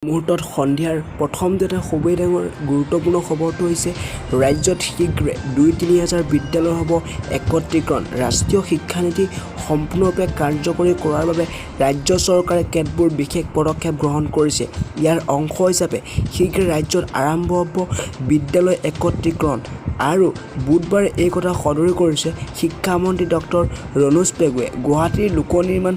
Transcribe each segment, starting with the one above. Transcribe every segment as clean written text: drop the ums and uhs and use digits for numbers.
মুহূৰ্তত সন্ধিয়াৰ প্ৰথম এটা খুবেই ডাঙৰ গুৰুত্বপূৰ্ণ খবৰটো হৈছে ৰাজ্যত শীঘ্ৰে ২-৩ হাজাৰ বিদ্যালয় হ'ব একত্ৰীকৰণ। ৰাষ্ট্ৰীয় শিক্ষানীতি সম্পূৰ্ণৰূপে কাৰ্যকৰী কৰাৰ বাবে ৰাজ্য চৰকাৰে কেতবোৰ বিশেষ পদক্ষেপ গ্ৰহণ কৰিছে। ইয়াৰ অংশ হিচাপে শীঘ্ৰে ৰাজ্যত আৰম্ভ হ'ব বিদ্যালয় একত্ৰীকৰণ। আৰু বুধবাৰে এই কথা সদৰি কৰিছে শিক্ষামন্ত্ৰী ডক্টৰ ৰণোজ পেগুৱে। গুৱাহাটীৰ লোক নিৰ্মাণ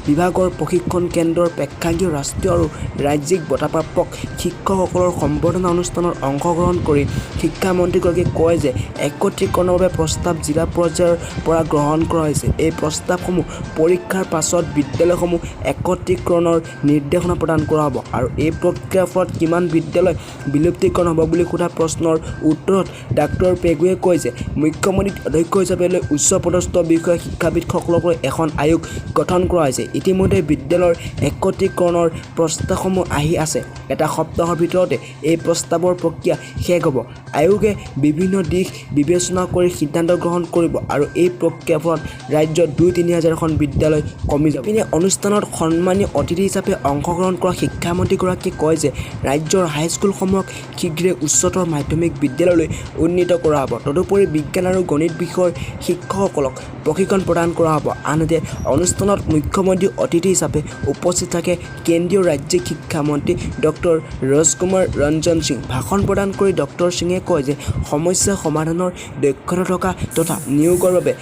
বিভাগৰ প্ৰশিক্ষণ কেন্দ্ৰৰ প্ৰেক্ষাগৃহ ৰাষ্ট্ৰীয় আৰু ৰাজ্যিক বঁটাপ্ৰাপক শিক্ষকসকলৰ সম্বৰ্ধনা অনুষ্ঠানত অংশগ্ৰহণ কৰি শিক্ষামন্ত্ৰীগৰাকীয়ে কয় যে একত্ৰীকৰণৰ বাবে প্ৰস্তাৱ জিলা পৰ্যায়ৰ পৰা গ্ৰহণ কৰা হৈছে। এই প্ৰস্তাৱসমূহ পৰীক্ষাৰ পাছত বিদ্যালয়সমূহ একত্ৰীকৰণৰ নিৰ্দেশনা প্ৰদান কৰা হ'ব। আৰু এই প্ৰক্ৰিয়াৰ ফলত কিমান বিদ্যালয় বিলুপ্তিকৰণ হ'ব বুলি সোধা প্ৰশ্নৰ উত্তৰত ডাক্তৰ পেগুৱে কয় যে মুখ্যমন্ত্ৰীক অধ্যক্ষ হিচাপে লৈ উচ্চপদস্থ বিষয়া শিক্ষাবিদসকলক লৈ এখন আয়োগ গঠন কৰা হৈছে। ইতিমধ্যে বিদ্যালয়ৰ একত্ৰীকৰণৰ প্ৰস্তাৱসমূহ আহি আছে। এটা সপ্তাহৰ ভিতৰতে এই প্ৰস্তাৱৰ প্ৰক্ৰিয়া শেষ হ'ব। আয়োগে বিভিন্ন দিশ বিবেচনা কৰি সিদ্ধান্ত গ্ৰহণ কৰিব আৰু এই প্ৰক্ৰিয়াৰ ফলত ৰাজ্যত ২-৩ হাজাৰখন বিদ্যালয় কমি যাব। ইপিনে অনুষ্ঠানত সন্মানীয় অতিথি হিচাপে অংশগ্ৰহণ কৰা শিক্ষামন্ত্ৰীগৰাকীয়ে কয় যে ৰাজ্যৰ হাইস্কুলসমূহক শীঘ্ৰে উচ্চতৰ মাধ্যমিক বিদ্যালয়লৈ উন্নীত কৰা হ'ব। তদুপৰি বিজ্ঞান আৰু গণিত বিষয়ৰ শিক্ষকসকলক প্ৰশিক্ষণ প্ৰদান কৰা হ'ব। আনহাতে অনুষ্ঠানত মুখ্যমন্ত্ৰী অতিথি হিচাপে উপস্থিত থাকে কেন্দ্ৰীয় ৰাজ্যিক শিক্ষামন্ত্ৰী ডক্টৰ ৰাজকুমাৰ ৰঞ্জন সিং। ভাষণ প্ৰদান কৰি ডক্টৰ সিঙে কয় যে সমস্যা সমাধানৰ দক্ষতা থকা তথা নিয়োগৰ বাবে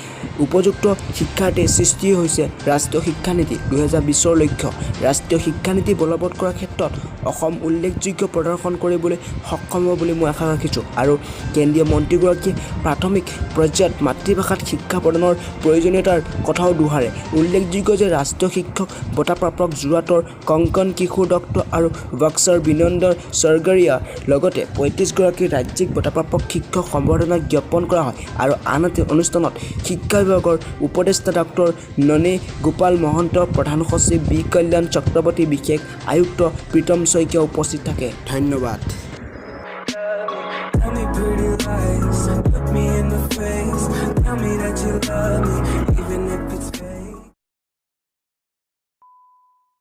উপযুক্ত শিক্ষাৰ্থীৰ সৃষ্টি হৈছে ৰাষ্ট্ৰীয় শিক্ষানীতি ২০২০ৰ লক্ষ্য। ৰাষ্ট্ৰীয় শিক্ষানীতি বলবৎ কৰাৰ ক্ষেত্ৰত অসম উল্লেখযোগ্য প্ৰদৰ্শন কৰিবলৈ সক্ষম হ'ব বুলি মই আশা ৰাখিছোঁ। আৰু কেন্দ্ৰীয় মন্ত্ৰীগৰাকীয়ে প্ৰাথমিক পৰ্যায়ত মাতৃভাষাত শিক্ষা প্ৰদানৰ প্ৰয়োজনীয়তাৰ কথাও দোহাৰে। উল্লেখযোগ্য যে ৰাষ্ট্ৰীয় শিক্ষক বঁটাপ্ৰাপক যোৰহাটৰ কংকন কিশোৰ দত্ত আৰু বক্সাৰ বিনন্দৰ চৰগৰীয়াৰ লগতে ৩৫গৰাকী ৰাজ্যিক বঁটাপ্ৰাপক শিক্ষক সম্বৰ্ধনা জ্ঞাপন কৰা হয়। আৰু আনহাতে অনুষ্ঠানত শিক্ষা বিভাগৰ উপদেষ্টা ডক্টৰ ননী গোপাল মহন্ত, প্ৰধান সচিব বি কল্যাণ চক্ৰৱৰ্তী, বিশেষ আয়ুক্ত প্ৰীতম শইকীয়া উপস্থিত থাকে। ধন্যবাদ।